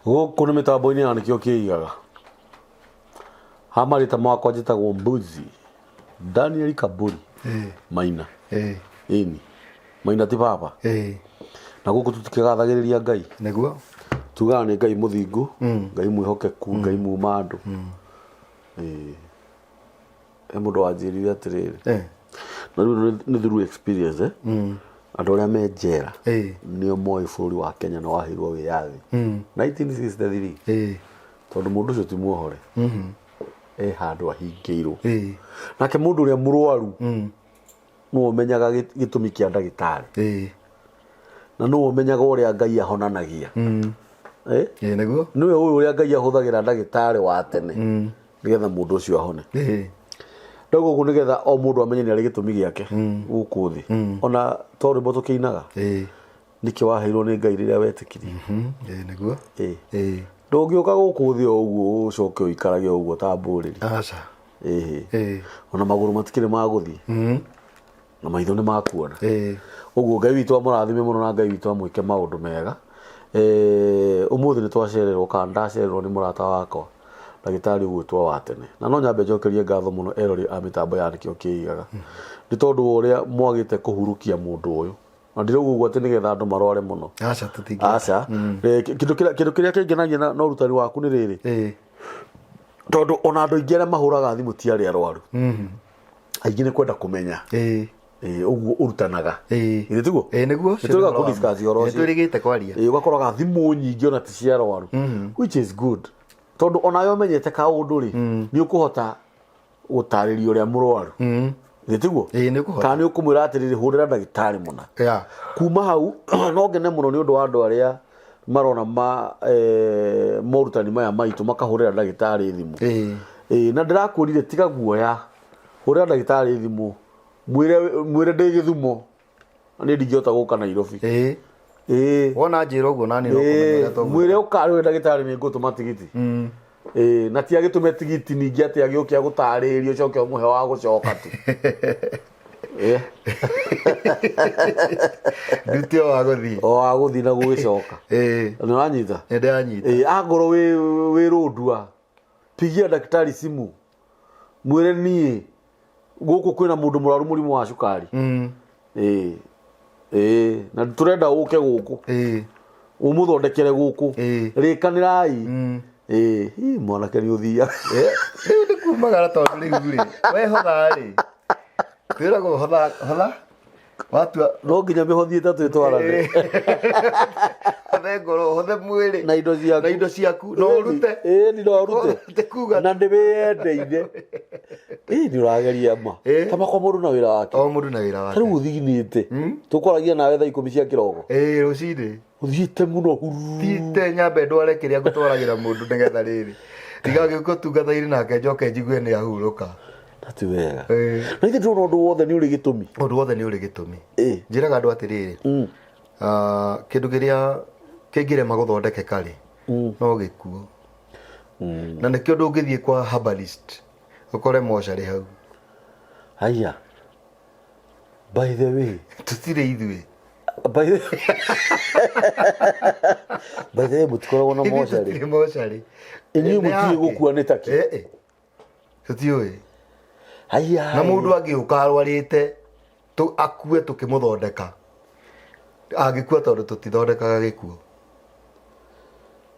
Gũkũ nĩ mĩtambo-inĩ ya nĩkĩo kĩigaga. Hamarĩta makwa njĩtagwo Mbuzi Daniel Kaburi Maina. Ĩni Maina ti baba. Na gũkũ tũtikĩgathagĩrĩria Ngai. Nĩguo tugaga nĩ Ngai mũthingu, Ngai mwĩhokeku, Ngai muma andũ. Mũndũ wanjĩrire atĩrĩrĩ, na rĩu nĩ through experience andũ arĩa me njera nĩo moĩ bũrũri wa Kenya nĩ waheirwo wĩyathi 1963 tondũ mũndũ ũcio ti muohore, handũ ahingĩirwo. Nake mũndũ ũrĩa mũrwaru nĩwe ũmenyaga gĩtũmi kĩa ndagĩtarĩ, na nĩwe ũmenyaga ũrĩa Ngai ahonanagia. Nĩguo nĩwe ũyũ ũrĩa Ngai ahũthagĩra ndagĩtarĩ wa tene nĩgetha mũndũ ũcio ahone. Ndogo gũkũ nĩgetha o mũndũ amenye nĩ arĩ gĩtũmi gĩake gũkũ thĩ. Ona to rwĩmbo tũkĩinaga nĩkĩo waheirwo nĩ Ngai rĩrĩa wetĩkirie. Nĩguo ndũngĩũka gũkũ thĩ o ũguo ũcoke ũikarage o ũguo ta mbũrĩri. Aca ona magũrũ matikĩrĩ ma gũthiĩ na maitho nĩ makuona. Ũguo Ngai witũ amũrathime mũno na Ngai witũ amwĩke maũndũ mega. Ũmũthĩ nĩ twacererwo kana ndacererwo nĩ mũrata wakwa ndagĩtarĩ ũgwĩtwo wa tene, na no nyambe njokerie ngatho mũno erori a mĩtambo ya nĩkĩo kĩigaga nĩ tondũ ũrĩa mwagĩte kũhurukia mũndũ ũyũ, na ndirauga ũguo atĩ nĩgetha andũ marware mũno. Aca kĩndũ kĩrĩa kĩngenagia na ũrutani waku nĩ rĩrĩ, tondũ ona andũ aingĩ arĩa mahũraga thimũ ti arĩa arwaru, aingĩ nĩ kwenda kũmenya ũguo ũrutanaga. Ĩĩ tiguo nĩguo nĩtũrĩga kũ discuss ũhoro ũcio, nĩtwĩrĩgĩte kwaria. Ũgakoraga thimũ nyingĩ ona ti cia arwaru, which is good tondũ ona yo menyete kaũndũ rĩ nĩ ũkũhota gũtarĩria ũrĩa mũrwaru. Ĩĩ tiguo kana nĩ ũkũmwĩra atĩrĩrĩ hũrĩra ndagĩtarĩ mũna. Kuma hau no ngene mũno nĩ ũndũ wa andũ arĩa marona morutani maya maitũ makahũrĩra ndagĩtarĩ thimũ. Na ndĩrakwĩrire tiga guoya, hũrĩra ndagĩtarĩ thimũ, mwĩre ndĩ Gĩthumo nĩ ndingĩhota gũka Nairobi. Wona njĩra ũguo nani no kũmenya mwĩre ũkarĩwe ndagĩtarĩ nĩ ngũtũma tigiti. Na ti agĩtũme tigiti ningĩ atĩ agĩũkia gũtarĩrio ũcoke ũmũhe wa gũcoka tu. Nduti o wa gũthiĩ na gũgĩcoka. Nĩ ũranyita? Nĩndĩranyita. Angorwo wĩ rũndua, pigia ndagĩtarĩ simu mwĩre niĩ gũkũ kwĩna mũndũ mũrwaru mũrimũ wa cukari. Na tũrenda ũke gũkũ ũmũthondekere gũkũ, rĩkanĩrai. Mwanake nĩ ũthiaga rĩu nĩ kumagara tondũ rĩu rĩ wehotha rĩ kwĩragwo hotha watua no nginya mĩhothiĩte twĩtwarane, hothe ngoro hothe mwĩrĩ na indo ciaku no ũrute. no ũrute na ndĩwĩyendeire. Nĩ ũrageria ma tamakwa mũndũ na wĩra wake, o mũndũ na wĩra wake. Rĩu ũthiginĩte tũkwaragia nawe thaa 10 cia kĩroko rũcinĩ ũthiĩte mũno tite nyambe ndware kĩrĩa ngũtwaragĩra mũndũ nĩgetha rĩrĩ tigagĩũka tungathaire nake njoke njigue nĩ ahurũka. Ti wega na ithe ndĩrona ũndũ wothe nĩ ũrĩ gĩtũmi, ũndũ wothe nĩ ũrĩ gĩtũmi. Njĩraga andũ atĩrĩrĩ, kĩndũ kĩrĩa kĩngĩrema gũthondekeka rĩ no gĩkuũ, na nĩkĩo ndũngĩthiĩ kwa herbalist ũkore mocarĩ hau. Haya by the way tũtirĩ ithuĩ by the way mũtikoragwo na mocarĩ, inyuĩ mũtiĩ gũkua nĩ taki tũtiũĩ. Haya na mũndũ angĩũka arwarĩte akue tũkĩmũthondeka, angĩkua tondũ tũtithondekaga gĩkuũ.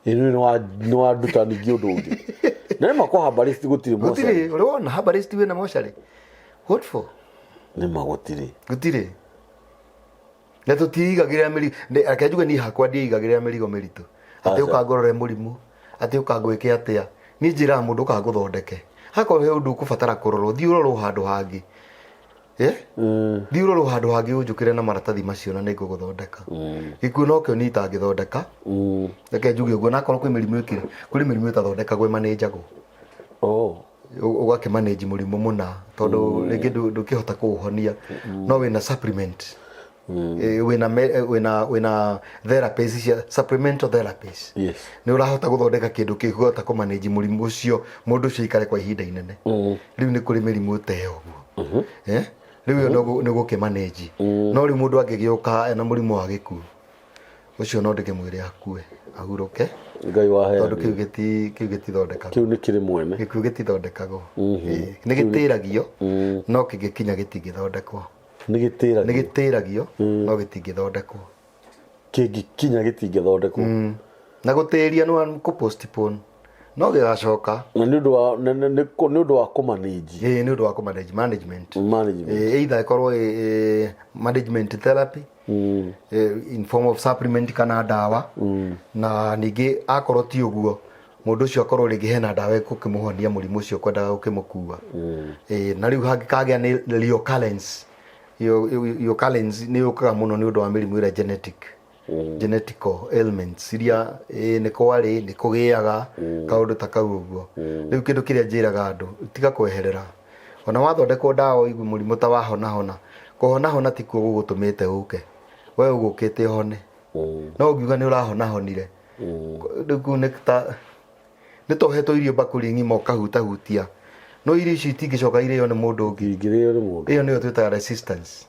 Nĩ wanduta ningĩ ũndũ ũngĩ na nĩ makwa herbalist gũtirĩ mocarĩ. Ũrĩ wona herbalist wĩna mocarĩ what for? Nĩ gũtirĩ na tũtiigagĩrĩra mĩrigo. Reke njuge niĩ hakwa ndiigagĩrĩra mĩrigo mĩritũ atĩ ũkangorore mũrimũ atĩ ũkangwĩke atĩa. Niĩ njĩraga mũndũ ũkangũthondeke, hakorwo he ũndũ ũkũbatara kũrorwo thiĩ ũrorwo handũ hangĩ. Thiĩ ũrorwo handũ hangĩ ũnjũkĩre na maratathi macio na nĩngũgũthondeka. Gĩkuũ no kĩo niĩ itangĩthondeka. Reke njuge ũguo, na akorwo kwĩ mĩrimũ ĩkĩrĩ, kũrĩ mĩrimũ ĩtathondekagwo ĩmanĩnjagwo, ũgakĩmanĩnji mũrimũ mũna tondũ rĩngĩ ndũkĩhota kũũhonia no wĩna supplement, wĩna therapies cia supplemental therapies. Nĩ ũrahota gũthondeka kĩndũ kĩhota kũmanĩnji mũrimũ ũcio, mũndũ ũcio aikare kwa ihinda inene. Rĩu nĩ kũrĩ mĩrimũ ta ũguo, rĩu nĩ gũkĩmanĩnji. No rĩu mũndũ angĩgĩũka ena mũrimũ wa gĩkuũ ucio no ndikimwire akue ahuruke Ngai wahe tondu kiu gitithondekagwo kiu ni kiri mwene gikuo gitithondekagwo ni gitiragio no kingikinya gitingithondekwo ni gitiragio no gitingithondekwo kingikinya gitingithondekwo na gutiria no ku postpone no gigacoka na ni undu wa kumanage ni undu wa kumanage management either ikorwo management therapy in form of supplement kana dawa na ningi akorwo ti uguo mundu ucio akorwo ringi hena dawa ikukimuhonia murimu ucio kwendaga gukimukua na riu hangikagĩa ni recurrence recurrence ni yukaga muno ni undu wa mirimu ira genetical ailments iria ni kwari ni kugiaga kaundu ta kau uguo riu kindu kiria njiraga andu tiga kweherera ona wathondekwo dawa igu murimu ta wahona kuhona ti kuo gugutumite uke we ugukite hone no ngiuga ni urahona honire riu ni tohetwo irio bakuri ng'ima ukahutahutia no irio icio itingicoka irio ni mundu ungi iyo niyo twitaga resistance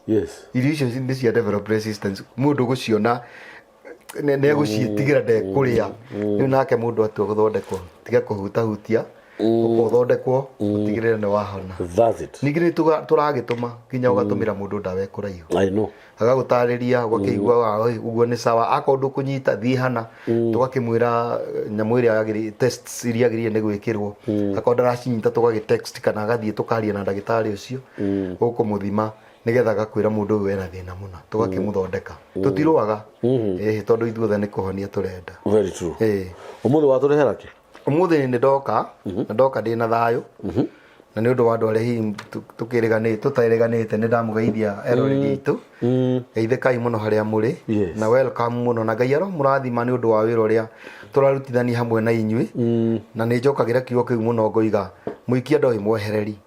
irio icio ni cia develop resistance mundu guciona ne guciitigira ndekuria riu nake mundu atua guthondekwo tiga kuhutahutia uthondekwo utigirire ni wahona ningi ni turagituma kinya ugatumira mundu ndawa kuraihu I know agagutariria ugakigua uguo ni sawa akondu kunyita thi hana tugakimwira nyamu iria yagiri tests iria yagiri ni gwikirwo akonda racinyita tugagitext kana agathie tukaria na ndagitari ucio ukumuthima nigetha gakwira mundu uyu ena thina muna tugakimuthondeka tutiruaga tondu ithuothe ni kuhonia turenda very true umuthi waturehera ki umuthi ni ndoka ndina thayo na ni undu wa andu aria hihi tutaireganite ni ndamugeithia eroreri itu geithikai muno haria muri na welcome muno na Ngai aro murathima ni undu wa wira uria turarutithania hamwe na inyui na ni njokagira kiugo kiu muno ngoiga muikia ndoi mwehereri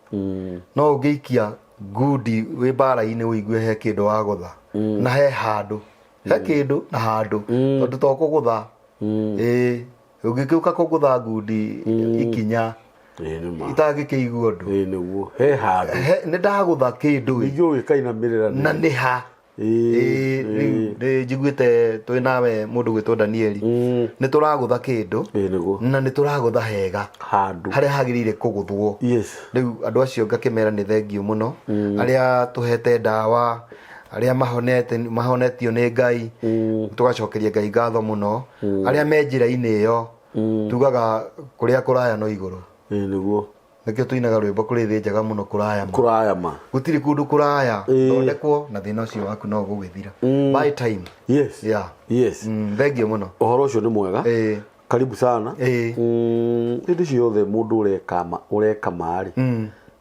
no ungiikia ngudi wi bara-ini wigue he kindu wa gutha na he handu he kindu na handu tondu to kugutha ungikiuka kugutha ngudi ikinya itagikiigua ndu niguo he handu ni ndagutha kindu igio gikainamirira na ni ha njiguite twi nawe mundu gwitwo Danieli ni turagutha kindu na ni turagutha hega handu haria hagirire kuguthwo riu andu acio ngakimera ni thengio muno aria tuhete dawa aria mahonetio ni Ngai tugacokeria Ngai ngatho muno aria me njira-ini iyo tugaga kuria kuraya no iguru niguo nikio tuinaga rwimbo kuri thi njega muno kuraya ma gutiri kundu kuraya thondekwo na thina ucio waku no gugithira by time thengio muno uhoro ucio ni mwega karibu sana hindi ciothe mundu ureka mari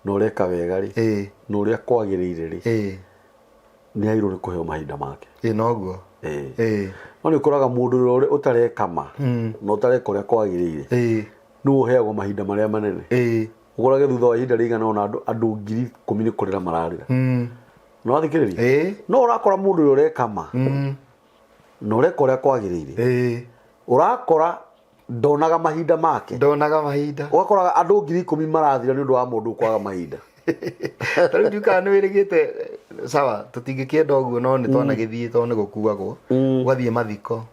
na ureka wega ri na uria kwagirire ri ni airu ni kuheo mahinda make noguo no ni kuraga mundu uria utareka ma na utareka uria kwagirire no uheagwo mahinda maria manene ugorage thutha wa ihinda rigana ona andu 10,000 ni kurira mararira no athikiriria no urakora mundu uria ureka ma na ureka uria kwagirire urakora ndonaga mahinda make ugakora andu 10,000 marathira ni undu wa mundu kwaga mahinda tari duka ni wirigite sawa tutingikienda uguo no ni twana githii to ni gukuagwo ugathie mathiko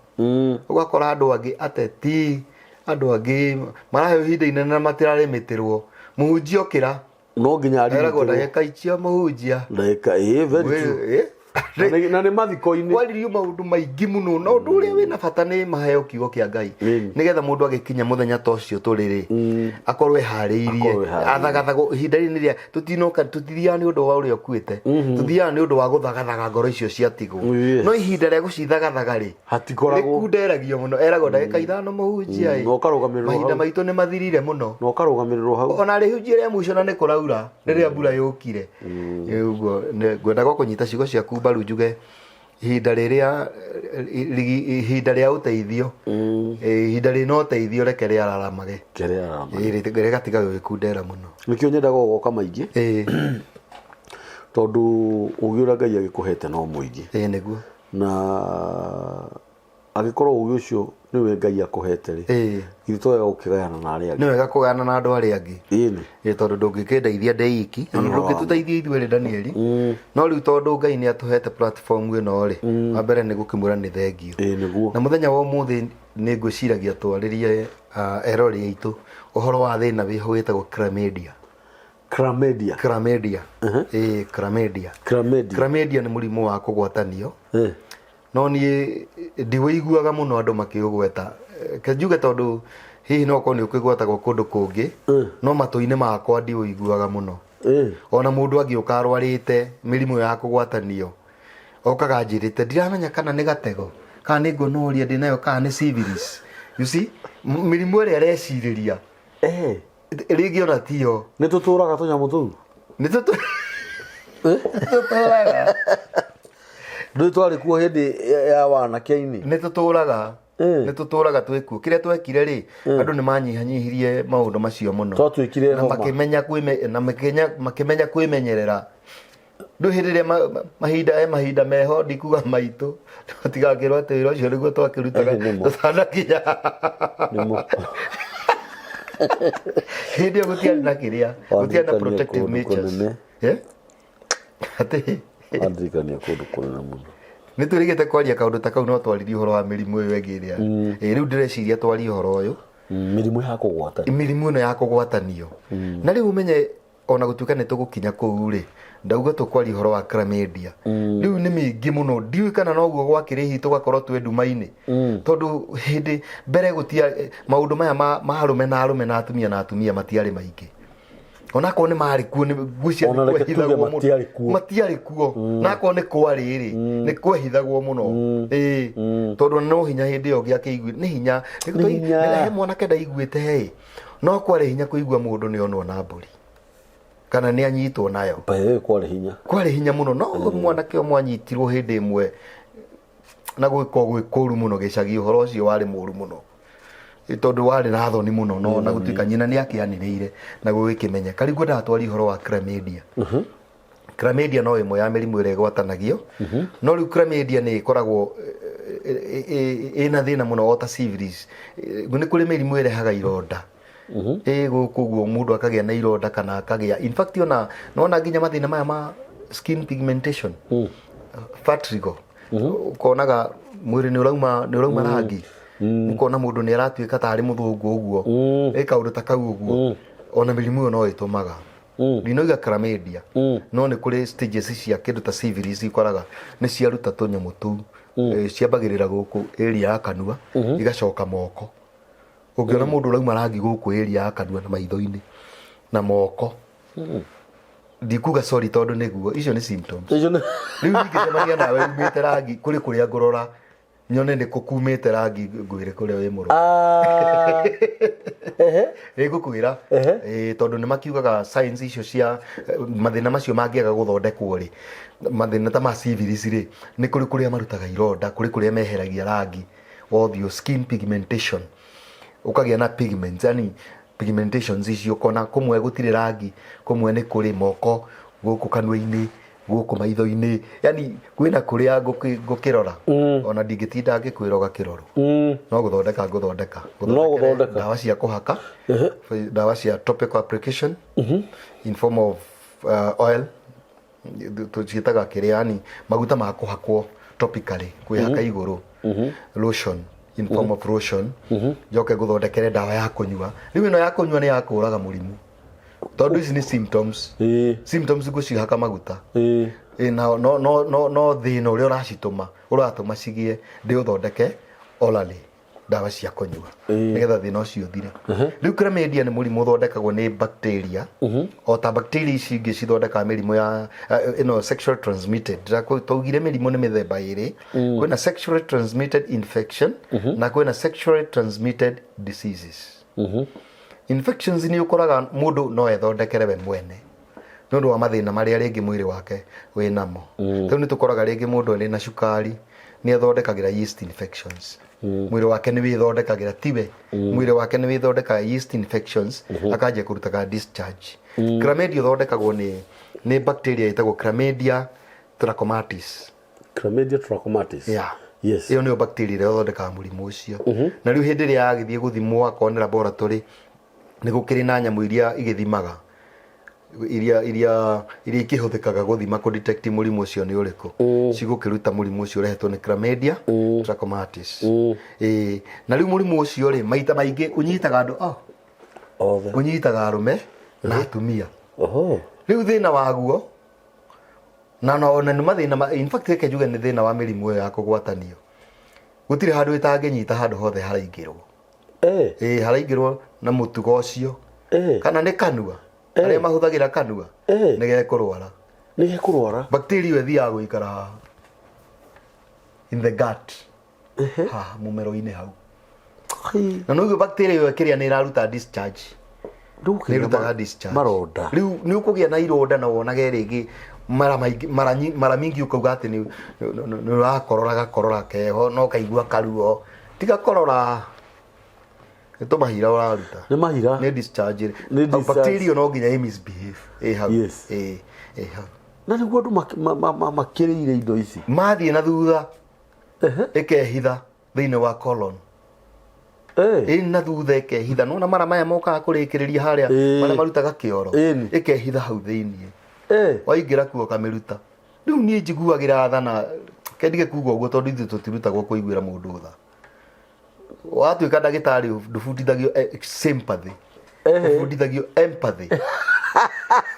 ugakora andu angi ateti andu angi maraheo ihinda inene na matirarimitirwo muhunjia okira no nginya arigwo ndagika icio muhunjia ndagika very true na ni mathiko-ini kwaririo maundu maingi muno no undu uria wina bata ni maheo kiugo kia Ngai nigetha mundu agikinya muthenya ta ucio turiri akorwe hariirie athagathago ihinda rini ria tutinoka tutithiaga ni undu wa uria ukuite tuthiaga ni undu wa guthagathaga ngoro icio ciatigwo no ihinda ria gucithagathaga ri hatikoragwo kunderagio muno eragwo ndagika 5 muhunjia no karugamirwo mahinda maitu ni mathirire muno no karugamirwo hau ona ri hunjia ria muico na ni kuraura riria mbura yukire uguo ngwendaga kunyita ciugo ciaku mbaru njuge ihinda ria uteithio ihinda rina uteithio reke riararamage gatiga gukundera muno nikio nyendaga ugoka maingi tondu ugi uria Ngai agikuhete no muingi niguo na agikorwo ugi ucio ni we Ngai akuhete ri ithu wega ukigayana na aria ni wega kugayana na andu aria angi ini tondu ndungikindeithia ndeiki na ndungituteithia ithuĩ ri Danieli no riu tondu Ngai ni atuhete platform ĩno ri wa mbere ni gukimwira ni thengio niguo na muthenya wa umuthi ni ngwiciragia twaririe erori aitu uhoro wa thina wiho witagwo chlamydia. Chlamydia chlamydia ni murimu wa kugwatanio no ni ndiwiguaga muno andu makiugweta kenjuge tondu hihi no ko ni ukigwetagwo kundu kungi no matu-ini makwa ndiwiguaga muno ona mundu angi ukarwarite mirimu ya kugwatanio okaga njirite ndiramenya kana ni gatego kana ni gonorrhea ndinayo kana ni syphilis. You see mirimu ĩrĩa areciriria rĩngĩ ona tiyo nĩ tũtũraga tũnyamũ tũu nĩ tũtũraga ndũĩ twarĩ kuo hĩndĩ ya wanake-inĩ nĩ tũtũraga twĩkuo kĩrĩa twekire rĩ andũ nĩ manyihanyihirie maũndũ macio mũno twatwĩkire homa makĩmenya kwĩmenyerera ndũ hĩndĩ ĩrĩa mahinda meho ndikuga maitũ tũtigakĩrwo atĩ wĩra ũcio nĩguo twakĩrutaga tũtanakinya hĩndĩ ĩyo gũtiarĩ na kĩrĩa gũtiarĩ na protective measures atĩ andirikania kũndũ kũnene mũno nĩ tũrigĩte kwaria kaũndũ ta kau no twaririe ũhoro wa mĩrimũ ĩyo ĩngĩ ĩrĩa rĩu ndĩreciria twarie ũhoro ũyũ mĩrimũ ya kũgwatanio mĩrimũ ĩno ya kũgwatanio na rĩu ũmenye ona gũtuĩka nĩ tũgũkinya kũu rĩ ndauga tũkwaria ũhoro wa chlamydia rĩu nĩ mĩingĩ mũno ndiũĩ kana noguo gwakĩrĩ hihi tũgakorwo twĩ nduma-inĩ tondũ hĩndĩ mbere gũtia maũndũ maya ma arũme na atumia matiarĩ maingĩ onakorwo nĩ marĩ kuo nĩkwehithagwo matiarĩ kuo nakorwo nĩ kwarĩ rĩ nĩ kwehithagwo mũno tondũ no hinya hĩndĩ ĩyo gĩakĩigua nĩ hinya nĩrehe mwanake ndaiguĩte hĩ no kwarĩ hinya kũigua mũndũ nĩ onwo na mbũri kana nĩ anyitwo nayo kwarĩ hinya mũno no mwanake ũmwe anyitirwo hĩndĩ ĩmwe na gwĩ kũru mũno gĩcagi ũhoro ũcio warĩ mũru mũno tondu warĩ na thoni mũno no na gũtuĩka nyina nĩ akĩanĩrĩire na gũgĩkĩmenya karigwo ndatwari ũhoro wa chlamydia chlamydia no ĩmwe ya mĩrimũ ĩrĩa ĩgwatanagio no rĩu chlamydia nĩ ĩkoragwo ĩna thĩna mũno o ta syphilis nĩ kũrĩ mĩrimũ ĩrehaga ironda gũkũ mũndũ akagĩa na ironda kana akagĩa in fact ona nona nginya mathĩna maya ma skin pigmentation vertigo ukonaga mwĩrĩ nĩ ũrauma rangi ukona mũndũ nĩ aratuĩka tarĩ mũthũngũ ũguo kaũndũ ta kau ũguo ona mĩrimũ ĩyo no ĩtũmaga ndinoiga chlamydia no nĩ kũrĩ stages cia kĩndũ ta syphilis ikoraga nĩ ciaruta tũnyamũ tũu ciambagĩrĩra gũkũ area ya kanua igacoka moko ũngĩona mũndũ ũrauma rangi gũkũ area ya kanua na maitho-inĩ na moko ndikuga sorry tondũ nĩguo icio nĩ symptoms rĩu ingĩcemania nawe umĩte rangi kũrĩ kũrĩa ngũrora nyone nĩ kũkumĩte rangi ngwĩre kũrĩa wĩ mũrũ ngũkwĩra tondũ nĩ makiugaga signs icio cia mathĩna macio mangĩaga gũthondekwo rĩ mathĩna ta ma syphilis rĩ nĩ kũrĩ kũrĩa marutaga ironda kũrĩ kũrĩa meheragia rangi othiũ skin pigmentation ukagĩa na pigments yani pigmentations icio kona kũmwe gũtirĩ rangi kũmwe nĩ kũrĩ moko gũkũ kanua-inĩ gũkũ maitho-inĩ yani kwĩna kũrĩa ngũkĩrora ona ndingĩtinda ngĩkwĩra ũgakĩrorwo no gũthondeka ndawa cia kũhaka ndawa cia topical application in form of oil tũciĩtaga kĩrĩa yani maguta ma kũhakwo topically kwĩhaka igũrũ lotion in form of lotion njoke gũthondekere ndawa ya kũnyua rĩu ĩno ya kũnyua nĩ ya kũraga mũrimũ tondu ici ni symptoms ngũcihaka maguta no thĩna ũrĩa ũratũma cigie ndĩũthondeke orally ndawa cia kũnyua nĩgetha thĩna ũcio ũthire rĩu chlamydia nĩ mũrimũ ũthondekagwo nĩ bacteria o ta bacteria ici ingĩ cithondekaga mĩrimũ ya sexual transmitted twaugire mĩrimũ nĩ mĩthemba ĩrĩ kwĩna sexually transmitted infection na kwĩna sexually transmitted diseases infections ni ukoraga mundu no ethondekere we mwene nĩ ũndũ wa mathĩna marĩa rĩngĩ mwĩrĩ wake wĩ namo rĩu nĩ tũkoraga rĩngĩ mũndũ arĩ na cukari nĩ ethondekagĩra yeast infections mwĩrĩ wake nĩ wĩthondekagĩra tiwe mwĩrĩ wake nĩ wĩthondekaga yeast infections akanjia kũrutaga discharge chlamydia thondekagwo nĩ bacteria ĩtagwo chlamydia trachomatis Yes. Iyo nĩyo bacteria ĩrĩa ĩthondekaga mũrimũ ũcio. Na rĩu hĩndĩ ĩrĩa yagĩthiĩ gũthimwo akorwo nĩ laboratory nĩ gũkĩrĩ na nyamũ iria igĩthimaga iria ikĩhũthĩkaga gũthima kũ detect mũrimũ ũcio nĩ ũrĩkũ cigũkĩruta mũrimũ ũcio ũrehetwo nĩ Chlamydia trachomatis. Na rĩu mũrimũ ũcio rĩ maita maingĩ ũnyitaga andũ ũnyitaga arũme na atumia. Rĩu thĩna waguo na nĩ mathĩna in fact reke njuge nĩ thĩna wa mĩrimũ ĩyo ya kũgwatanio. Gũtirĩ handũ ĩtangĩnyita handũ hothe haraingĩrwo. Haraingĩrwo na mũtugo ũcio kana nĩ kanua arĩa mahũthagĩra kanua nĩgekũrwara bacteria ĩyo ĩthiaga gũikara in the gut mũmero-inĩ hau. Na noguo bacteria ĩyo kĩrĩa nĩ ĩraruta discharge nĩrutaga discharge maronda. Rĩu nĩ ũkũgĩa na ironda na wonage rĩngĩ mara mingi ukauga ati ni urakorora gakorora keho no kaigua karuo tiga korora eto mahira uraruta ni mahira ni discharge bacteria no nginya misbehave hau hau na niguo andu makĩrĩire indo ici mathiĩ na thutha ikehitha thĩinĩ wa colon na thutha ikehitha no mara maya mokaga kũrĩkĩrĩria harĩa marĩa marutaga kĩoro ikehitha hau thĩinĩ waingĩra kuo kamĩruta. Rĩu niĩ njiguagĩra tha na kendige kuga ũguo tondũ ithuĩ tũtirutagwo kũiguĩra mũndũ tha. Watuĩka ndagĩtarĩ ndũbundithagio sympathy ũbundithagio empathy.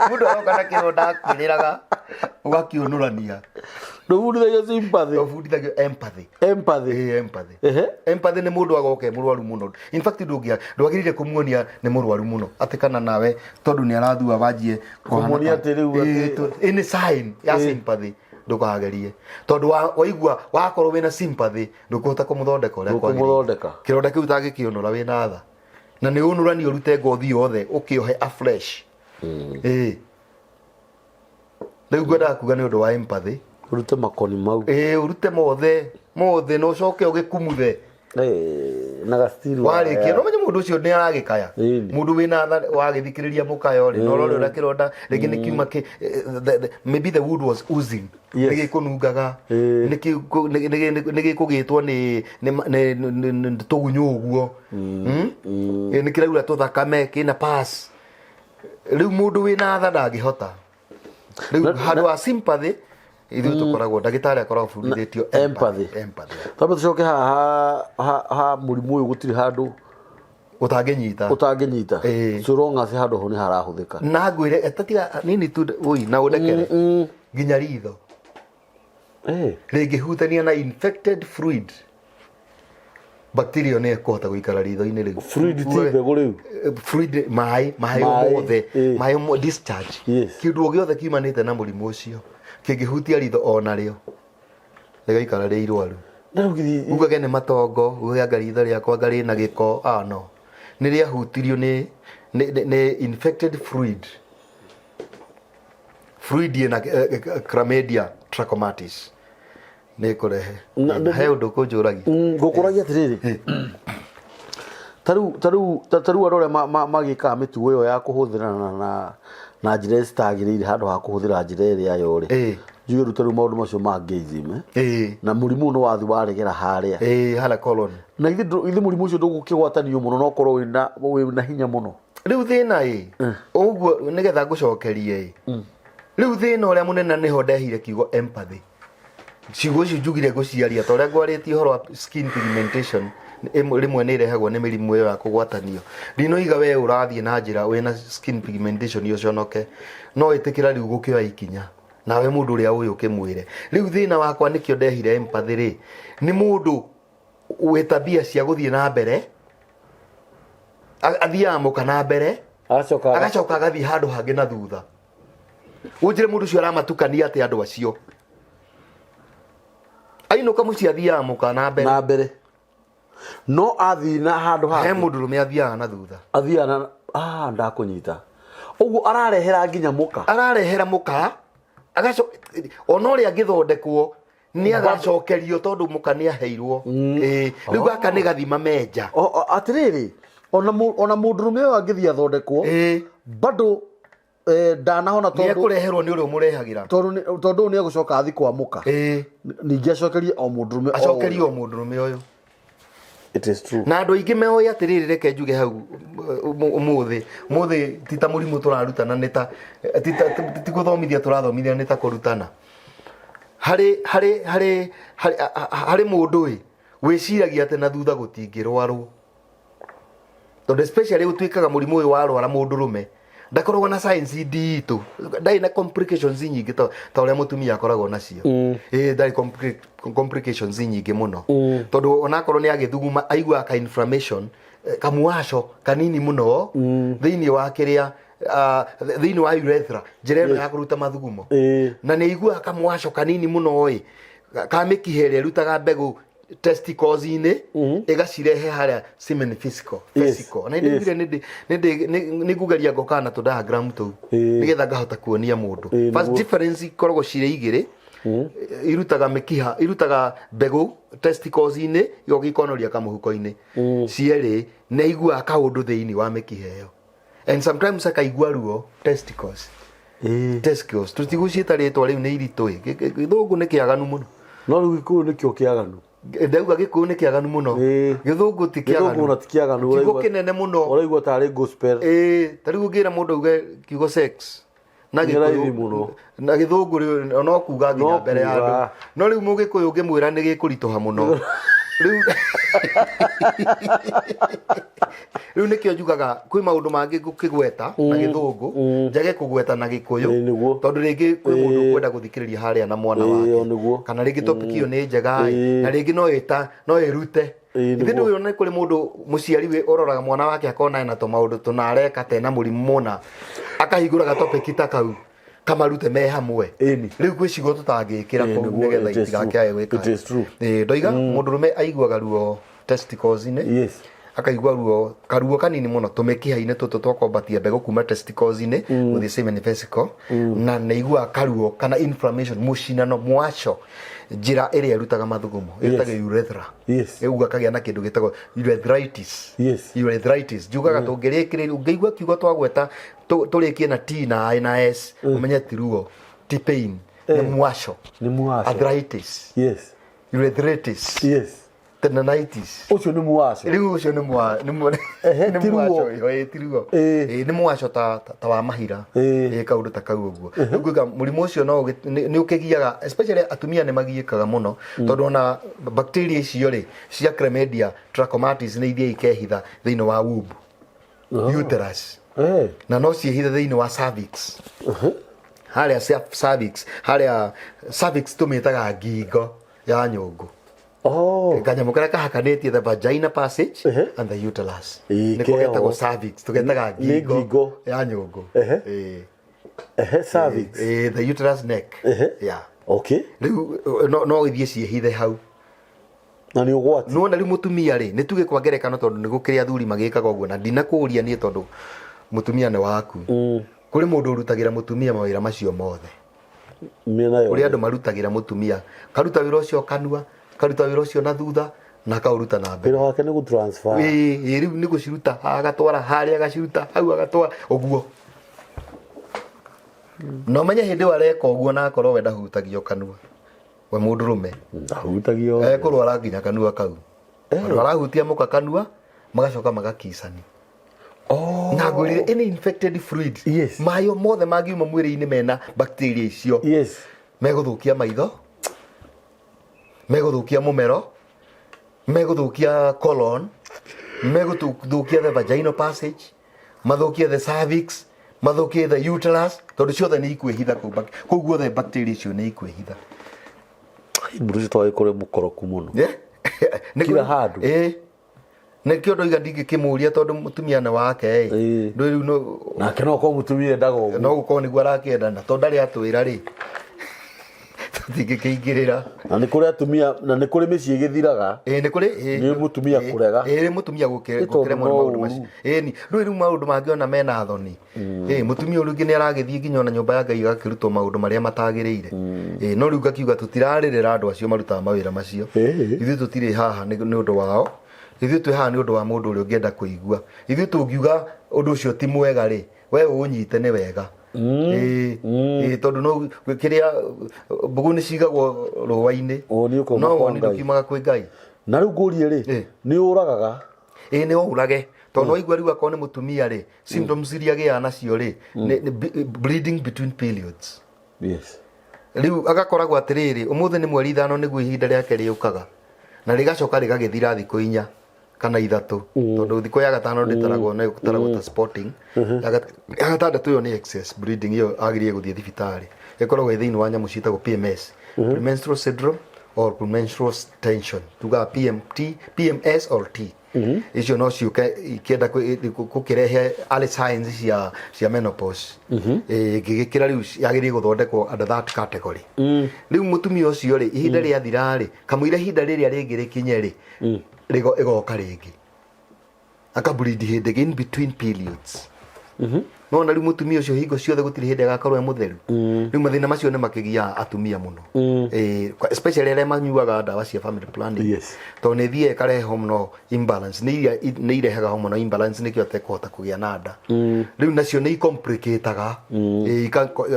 Mũndũ aroka na kĩronda akwĩrĩraga ũgakĩũnũrania. Ndũbundithagio sympathy ũbundithagio empathy. Empathy nĩ mũndũ agoke mũrwaru mũno. In fact ndwagĩrĩire kũmuonia nĩ mũrwaru mũno atĩ kana nawe tondũ nĩ arathua banjie kũmuonia atĩ rĩu any sign ya sympathy ndukagerie tondu waigua wakorwo wina sympathy ndukuhota kumuthondeka uria kwagĩrĩire. Kironda kiu utagĩkĩũnũra wina tha na nĩ ũnũrani ũrute ngothi yothe ũkĩohe a flesh. Rĩu ngwendaga kuga nĩ ũndũ wa empathy urute makoni mau urute mothe no coke ũgĩkumuthe na gastiru warĩkia no menye mũndũ ũcio nĩ aragĩkaya mũndũ wĩna tha wagĩthikĩrĩria mũkayo rĩ no rore ũrĩa kĩronda rĩngĩ nĩ kiuma maybe the wood was oozing nĩgĩkũnungaga nĩgĩkũgĩtwo nĩ tũgunyũ ũguo nĩ kĩraura tũthakame kĩna pass. Rĩu mũndũ wĩna tha ndangĩhota. Rĩu handũ wa sympathy ithuĩ tũkoragwo ndagĩtarĩ akoragwo bundithĩtio empathy. Tondũ tũcoke ha mũrimũ ũyũ gũtirĩ handũ ũtangĩnyita so long as handũ ho nĩ harahũthĩka. Na ngwĩre etatiga nini tu na ũndekere nginya ritho rĩngĩhutania na infected fluid bacteria nĩ ĩkũhota gũikara ritho-inĩ rĩu. Fluid ti mbegũ rĩu fluid maĩ mothe maĩ discharge kĩndũ o gĩothe kiumanĩte na mũrimũ ũcio kĩngĩhutia ritho onarĩo rĩgaikara rĩ irwaru. Ugage nĩ matongo ũgĩanga ritho rĩakwa ngarĩ na gĩko no nĩ rĩahutirio nĩ infected fluid ĩna Chlamydia trachomatis nĩ kũrehe he ũndũ kũnjũragia ngũkũragia atĩrĩrĩ tarĩu andũ arĩa magĩkaga mĩtugo ĩyo ya kũhũthĩra na njĩra citagĩrĩire handũ ha kũhũthĩra njĩra ĩrĩa yo rĩ njuge rĩu tarĩu maũndũ macio ma gayism na mũrimũ nĩ wathi waregera harĩa harĩa colon na ithe mũrimũ ũcio ndũgũkĩgwatanio mũno no korwo wĩna hinya mũno. Rĩu thĩna ũguo nĩgetha ngũcokerie rĩu thĩna ũrĩa mũnene nĩho ndehire kiugo empathy. Ciugo icio njugire ngũciaria ta ũrĩa ngwarĩtie ũhoro wa skin pigmentation rĩmwe nĩ irehagwo nĩ mĩrimũ ĩyo ya kũgwatanio. Ndinoiga we ũrathiĩ na njĩra wĩna skin pigmentation ũconoke no ĩtĩkĩra rĩu gũkĩoya ikinya nawe mũndũ ũrĩa ũyũ ũkĩmwĩre. Rĩu thĩna wakwa nĩkĩo ndehire empathy rĩ nĩ mũndũ wĩ tabia cia gũthiĩ na mbere athiaga mũka na mbere agacoka agathiĩ handũ hangĩ na thutha. Ũnjĩre mũndũ ũcio aramatukania atĩ andũ acio ainũka mũciĩ athiaga mũka na mbere no athiĩ na handũ hangĩ he mũndũrũme athiaga na thutha athiaga ndakũnyita ũguo ararehera mũka ona ũrĩa angĩthondekwo nĩ agacokerio tondũ mũka nĩ aheirwo. Rĩu gaka nĩ gathima menja atĩrĩrĩ ona mũndũrũme ũyũ angĩthiĩ athondekwo bado ndanahona tondu ekureherwo ni uri umurehagira tondu ni egucoka athi kwa muka ningi acokerie o mundurume uyu. It is true. Na andu aingi meoya atiriri reke njuge hau umuthi ti ta murimu turarutana ni ta ti guthomithia turathomithia ni ta kurutana hari mundu wiciragia ati na thutha gutingirwarwo tondu especially utwikaga murimu uyu warwara mundurume ndakoragwo na science nditu ndai na complications nyingi ta uria mutumia akoragwo nacio ndai complications nyingi muno tondu onakorwo ni agithuguma aigua ka inflammation kamuaco kanini muno thiini wa kiria thiini wa urethra njira ino ya kuruta mathugumo na ni aigua kamuaco kanini muno ka mikihere rutaga mbegu testicles ine igacirehe haria semen physical na ni gugeria ngokana to diagram tu nigetha ngahota kuonia mundu first difference ikoragwo cire igire irutaga mikiha irutaga mbegu testicles ine yogikonoria kamuhuko ine ciere na igua kaundu thiini wa mikiheyo and sometimes akaigua ruo testicles tutiguciita ritwa riu ni iritu githungu ni kiaganu muno no riu gikuyu nikio kiaganu ndauga gikuyu ni kiaganu muno githungu ti kiaganu kiugo kinene muno uraigua tari gospel tariu ngira mundu auge kiugo sex na gikuyu na githungu no kuga nginya mbere ya andu no riu mugikuyu ngimwira ni gikurituha muno riu nikio njugaga kwi maundu mangi ngukigweta na githungu njage kugweta na gikuyu tondu ringi kwi mundu kwenda guthikiriria haria na mwana wake kana ringi topic iyo ni njega na ringi no irute ithindu uyu ni kuri mundu muciari we ororaga mwana wake akona na to maundu tunareka tena murimu muna akahingura topic ta kau kamarute me hamwe riu gwicigo tutangikira ko nigetha itigakyae weka ndoiga mundurume aiguaga ruo testicles ine akaigua ruo karuo kanini muno tumekiha-ine tutu twakombatia mbegu kuma testicles ine guthii semen vesicle na neigua karuo kana inflammation mucinano mwaco njira iria irutaga mathugumo irutaga urethra euga kagia na kindu gitagwo urethritis njugaga tungirikiriria ungeigua kiugo twagweta turikie na T na S umenye ti ruo ti pain ni mwaco arthritis urethritis tendinitis ucio ni mwaco riu ucio ni mwaco ni mwaco ta wa mahira kaundu ta kau uguo nguga murimu ucio no ni ukigiaga especially atumia ni magiikaga muno tondu na bacteria icio ri cia Chlamydia trachomatis ni ithia ikehitha thiini wa womb uterus na no ciehitha thiini wa cervix haria cervix tumitaga ngingo ya nyungu kanyamu karia kahakanitie the vagina passage and the uterus nikugetagwo cervix tugetaga ngingo ya nyungu cervix the uterus neck riu no ithie ciehithe hau na ni ugwati no na riu mutumia ri nituge kwa ngerekano tondu nigukiria athuri magikaga uguo na ndinakuria nie tondu mutumia ni waku kuri mundu urutagira mutumia mawira macio mothe kuri andu marutagira mutumia karuta wira ucio kanua karuta wira ucio na thutha na kauruta na mbere wira wake ni gutransfer riu ni guciruta agatwara haria agaciruta hau agatwara uguo no menye hindi wareka uguo na akorwo wenda hutagio kanua we mundurume hutagio kurwara nginya kanua kau arahutia muka kanua magacoka magakisani na ngwirire any infected fluid mayo mothe magiuma mwiri-ini mena bacteria icio meguthukia maitho meguthukia mumero meguthukia colon meguthukia the vaginal passage mathukie the cervix mathukie the uterus tondu ciothe ni ikwihitha kuu guothe bacteria icio ni ikwihitha mburuci twae kore mukoroku muno kila handu nekio ndoiga ndingikimuria tondu mutumia na wake ndu riu no nake no ko mutumia ndago no gukorwo niguo arakienda na tondu ndari atwira ri tutingikingirira na ni kuri atumia na ni kuri micii githiraga ni kuri ni mutumia kurega mutumia gukire maundu macio ni riu maundu mangiona mena thoni mutumia uyu ngi aragithie nginya na nyumba ya Ngai agakirutwo maundu maria matagiriire no riu ngakiuga tutiraririra andu acio marutaga mawira macio ithu tutiri haha ni undu wao ithu twi haha ni undu wa mundu uria ungienda kuigua ithu tungiuga undu ucio ti mwega ri we unyite ni wega tondu no kiria mbugu ni cigagwo rũa-inĩ no ni ndukimaga kwĩ Ngai. Na rĩu ngũrie rĩ nĩ ũragaga? Nĩ ũrage tondu waigua rĩu akorwo nĩ mũtumia rĩ symptoms iria agĩaga nacio rĩ bleeding between periods. Yes. Rĩu agakoragwo atĩrĩrĩ ũmũthĩ nĩ mweri 5 nĩguo ihinda rĩake rĩũkaga na rĩgacoka rĩgagĩthira thikũ 4 kana 3 tondu thikũ ya 5 ndĩtaragwo na ĩtaragwo ta spotting. Ya 6 ĩyo nĩ excess bleeding, ĩyo agĩrĩire gũthiĩ thibitarĩ. Ĩkoragwo thĩinĩ wa nyamũ ciĩtagwo PMS, premenstrual syndrome or premenstrual tension, tuga PMS or T. Icio no ciũke ikĩenda gũkĩrehe early signs cia menopause. Ngĩgĩkĩra rĩu yagĩrĩire gũthondekwo under that category. Rĩu mũtumia ũcio rĩ ihinda rĩathira rĩ kamũira ihinda rĩrĩa rĩngĩ rĩkinye rĩ igoka rĩngĩ akableed hĩndĩ in between periods. No na rĩu mũtumia ũcio hingo ciothe gũtirĩ hĩndĩ agakorwo mũtheru. Rĩu mathĩna macio nĩ makĩgia atumia mũno, especially arĩa manyuaga ndawa cia family planning. Tondũ nĩ thiĩ ĩkarehe hormonal imbalance, nĩ irehaga hormonal imbalance nĩkĩo atekũhota kũgĩa na nda. Rĩu nacio nĩ icomplicateaga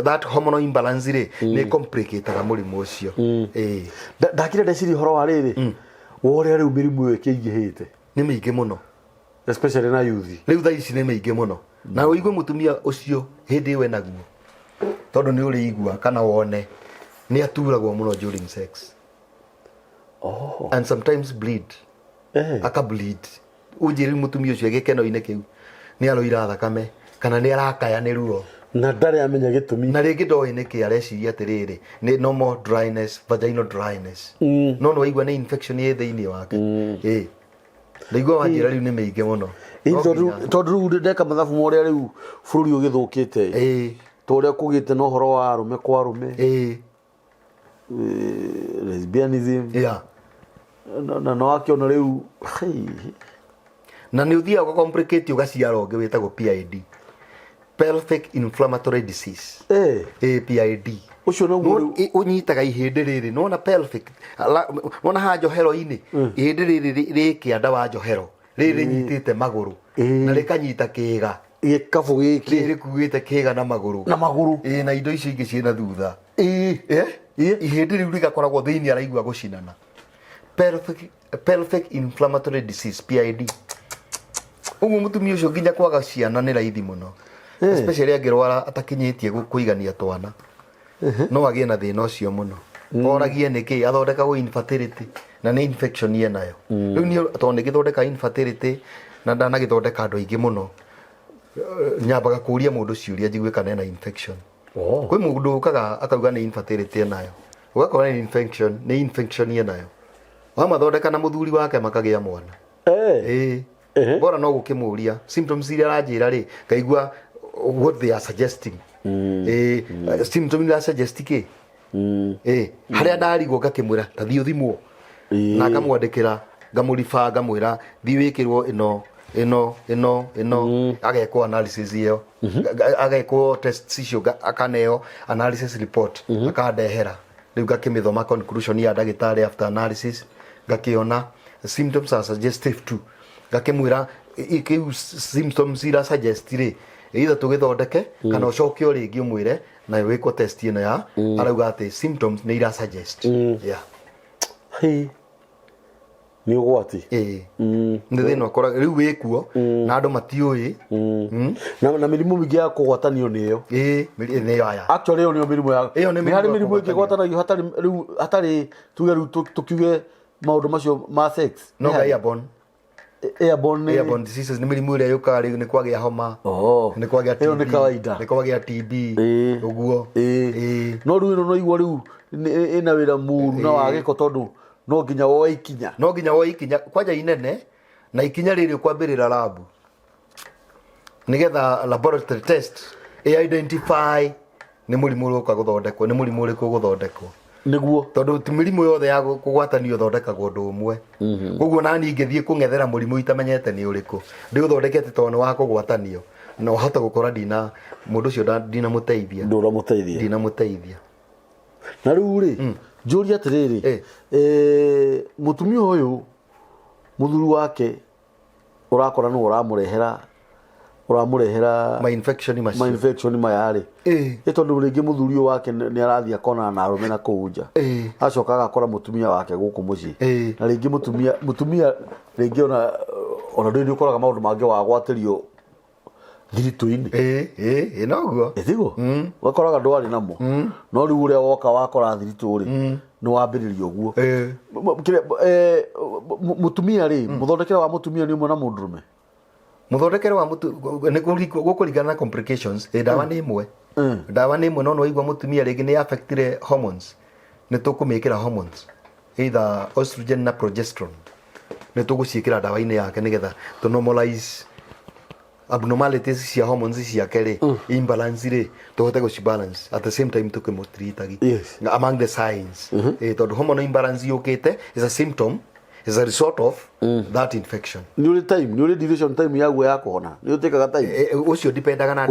that hormonal imbalance rĩ nĩ complicateaga mũrimũ ũcio. Ndakire ndeciria ũhoro wa rĩrĩ ũrĩa rĩu mĩrimũ ĩyo ĩkĩingĩhĩte nĩ mĩingĩ mũno, especially na youth. Rĩu thaa ici nĩ mĩingĩ mũno na ũigue mũtumia ũcio hĩndĩ ĩyo enaguo tondũ nĩ ũrĩigua kana wone nĩ aturagwo mũno during sex. And sometimes bleed. Aka bleed. Unjĩrĩ mũtumia ũcio gĩkeno-inĩ kĩu nĩ aroira thakame kana nĩ arakaya nĩ ruo na ndarĩ amenya gĩtũmi, na rĩngĩ ndoĩ nĩkĩ areciria atĩrĩrĩ nĩ normal dryness, vaginal dryness. No waigua nĩ infection ĩ thĩinĩ wake. Ndaigua wanjĩra rĩu nĩ mĩingĩ mũno. Tondũ rĩu ndeka mathabu ma ũrĩa rĩu bũrũri ũgĩthũkĩte ta ũrĩa kũgĩte na ũhoro wa arũme kwa arũme, lesbianism, na no akĩona rĩu na nĩ ũthiaga complicate ũgaciara ũngĩ wĩtagwo PID, pelvic inflammatory disease. PID ucio no unyitaga ihĩndĩ rĩrĩ nona pelvic nona ha njohero-inĩ ihĩndĩ rĩrĩ rĩ kĩanda wa njohero rĩrĩ nyitĩte magũrũ na rĩkanyita kĩĩga gĩkabũ gĩkĩ rĩkuĩte kĩĩga na magũrũ na indo icio ingĩ ciĩna thutha. Ihĩndĩ rĩu rĩgakoragwo thĩinĩ araigua gũcinana. Pelvic inflammatory disease, PID. Ũguo mũtumia ũcio nginya kwaga ciana nĩ raithi mũno, especially angĩrwara atakinyĩtie kũigania twana. No agĩe na thĩna ũcio mũno. Oragie nĩkĩ athondekagwo infertility na nĩ infection ye nayo. Rĩu niĩ tondũ nĩgĩthondeka infertility na ndanagĩthondeka andũ aingĩ mũno, nyambaga kũria mũndũ ciũria njigue kana ena infection. Kwĩ mũndũ ũkaga akauga nĩ infertility nayo, ũgakora nĩ infection ye nayo. Wamathondeka na mũthuri wake makagĩa mwana. Bora no gũkĩmũria symptoms iria aranjĩra rĩ ngaigua what they are suggesting. Symptoms iria suggest kĩ harĩa ndarigwo ngakĩmwĩra ta thiĩ ũthimwo na ngamwandĩkĩra ngamũriba ngamwĩra thiĩ wĩkĩrwo ĩno agekwo analysis ĩyo agekwo tests icio akaneo analysis report akandehera. Rĩu ngakĩmĩthoma conclusion ya ndagĩtarĩ after analysis ngakĩona symptoms are suggestive too. Ngakĩmwĩra ikiu symptoms ira suggest rĩ either tũgĩthondeke kana ũcoke o rĩngĩ ũmwĩre na wĩkwo test ĩno ya arauga atĩ symptoms nĩ ira suggest. Nĩ ũgwati nĩ thĩna ũkoraga rĩu wĩkuo na andũ matiũĩ. Na mĩrimũ mĩingĩ ya kũgwatanio nĩyo actually ĩyo nĩyo mĩrimũ ya nĩ harĩ mĩrimũ ĩngĩgwatanagio hatarĩ tuge rĩu tũkiuge maũndũ macio ma sex. No airborne diseases nĩ mĩrimũ ĩrĩa yũkaga rĩu nĩ kwagĩa homa, nĩ kwagĩa TB, nĩ kwagĩa TB ũguo. No rĩu ĩno no igua rĩu ĩna wĩra mũru na wa gĩko tondũ no nginya woe ikinya kwanja inene na ikinya rĩrĩ kwambĩrĩra lab nĩgetha laboratory test identify nĩ mũrimũ ũroka gũthondekwo, nĩ mũrimũ ũrĩkũ gũthondekwo nĩguo tondũ ti mĩrimũ yothe ya kũgwatanio thondekagwo ũndũ ũmwe. Koguo nani ingĩthiĩ kũng'ethera mũrimũ itamenyete nĩ ũrĩkũ ndĩũthondekete tondũ nĩ wa kũgwatanio na ũhota gũkora mũndũ ũcio ndinamũteithia. Na rĩu rĩ njũria atĩrĩrĩ mũtumia ũyũ mũthuri wake ũrakora nĩ ũramũrehera uramurehera ma infection maya ri tondu ringi muthurio wake ni arathia kona na arume na kuunja acoka agakora mutumia wake guku mucii na ringi mutumia ringi ona nduri ukoraga maundu mangi wagwatirio thiritu-ini noguo etigo wakoraga ndwari namo no riu uria woka wakora thiritu ri ni wambiririo guo mutumia ri muthondekere wa mutumia ni umwe na mundurume muthondekere wa gukuringana na complications dawa ni imwe no waigua mutumia ringi ni affectire hormones ni tukumikira hormones either estrogen na progesterone ni tuguciikira dawa-ini yake nigetha to normalize abnormalities cia hormones ciake ri imbalance ri tuhote gucibalance at the same time tukimutreatagi among the signs tondu hormone imbalance yukite is a symptom, is a result of that infection. Ni uri duration time yaguo ya kuhona ni utikaga time ucio dipendaga na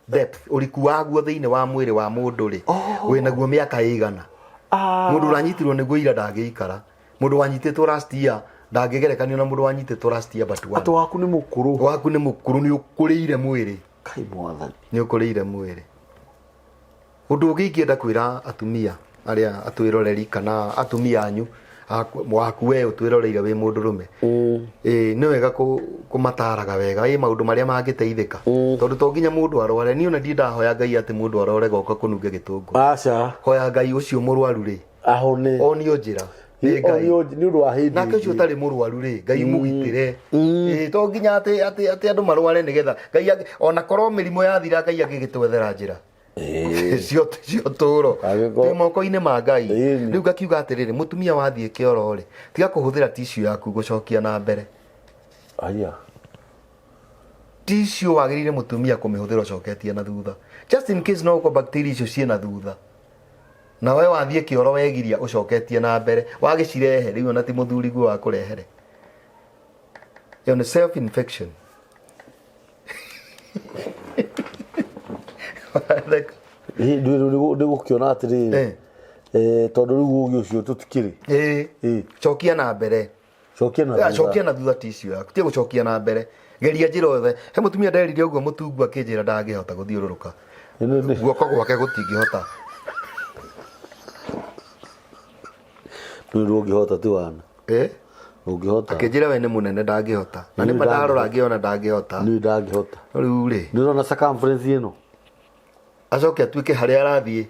depth uriku waguo thiini wa mwiri wa mundu ri winaguo miaka igana mundu uranyitirwo niguo ira ndagiikara mundu wanyititwo last year ndagigerekanio na mundu wanyititwo last year but atu waku ni mukuru ni ukuriire mwiri kai mwathani ni ukuriire mwiri undu ugikienda kwira atumia aria atwiroreri kana atumia anyu waku we utwiroreire wi mundurume ni wega kumataraga wega maundu maria mangiteithika tondu to nginya mundu arware ni ona ndahoya Ngai ati mundu arware goka kununge gitungu aca hoya Ngai ucio murwaru ri ahone onio njira ni undu wa hindi nake ucio tari murwaru ri Ngai mugitire to nginya ati andu marware nigetha Ngai ona korwo mirimo yathira Ngai agigitwethera njira cio turo ti moko-ini ma Ngai riu ngakiuga atiriri mutumia wathie kioro ri tiga kuhuthira tissue yaku gucokia na mbere tissue wagirire mutumia kumihuthira ucoketie na thutha just in case no ko bacteria icio ciena thutha na we wathie kioro wegiria ucoketie na mbere wagicirehe riu ona ti muthuri guo wakurehere yo ni self infection ndigukiona atiriri tondu riu ugi ucio tutikiri cokia na mbere cokia na thutha tissue yaku ti gucokia na mbere geria njira othe he mutumia nderire uguo mutungu akinjira ndangihota guthiururuka guoko gwake gutingihota ndu ungihota tu wana ungihota akinjira we ni munene ndangihota na ni mandarora ngiona ndangihota ni ndangihota riu ri ni rona circumference ino acoke atuike haria arathie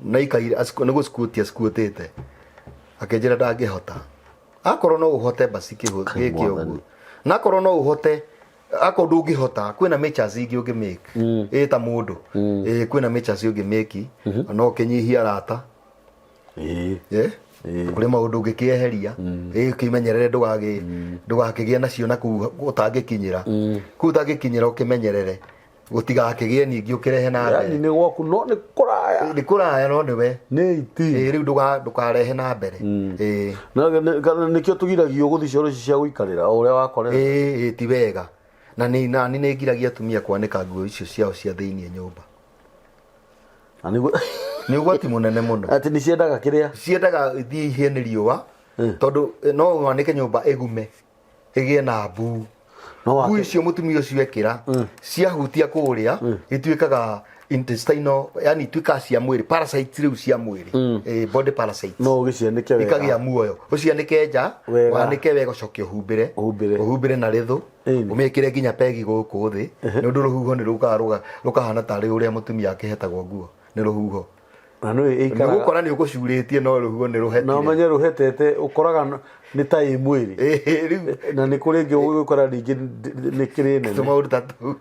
na ikaira niguo squatite akinjira ndangihota akorwo no uhote basi gikio guo na korwo no uhote ako ndungihota kwina measures ingi ungi make ta mundu kwina measures ungi make no kinyihia rata kuri maundu ngikieheria kimenyerere ndugakigie nacio na ku utangikinyira ku utangikinyira ukimenyerere gutigakigie ningi ukirehe na yani ni gwaku no ni kuraya no niwe ni iti riu ndukarehe na mbere na nikio tugiragio guthi coro cia guikarira uria wakorera ti wega na ni ngiragia atumia kwanika nguo icio ciao cia thiini nyumba ni ugwati munene muno ati ni ciendaga kiria ciendaga thie ihie ni riua tondu no wanike nyumba egume igie na mbu ngui icio mutumia ucio ekira ciahutia kuria ituikaga intestinal yani ituika cia mwiri parasites riu cia mwiri body parasites no gicianike wega ikagia muoyo ucianike nja wanike wega cokia uhumbire na rithu umekire nginya pegi guku thi nundu ruhuho ni rukahana tari uria mutumia akihetagwo nguo ni ruhuho na no ikara gukora ni ugucuritie no ruhuho ni ruhetire na manye ruhetete ukoraga ni ta i mwiri na ni kuri ngi ugukora ringi ni kirene tumauri tatu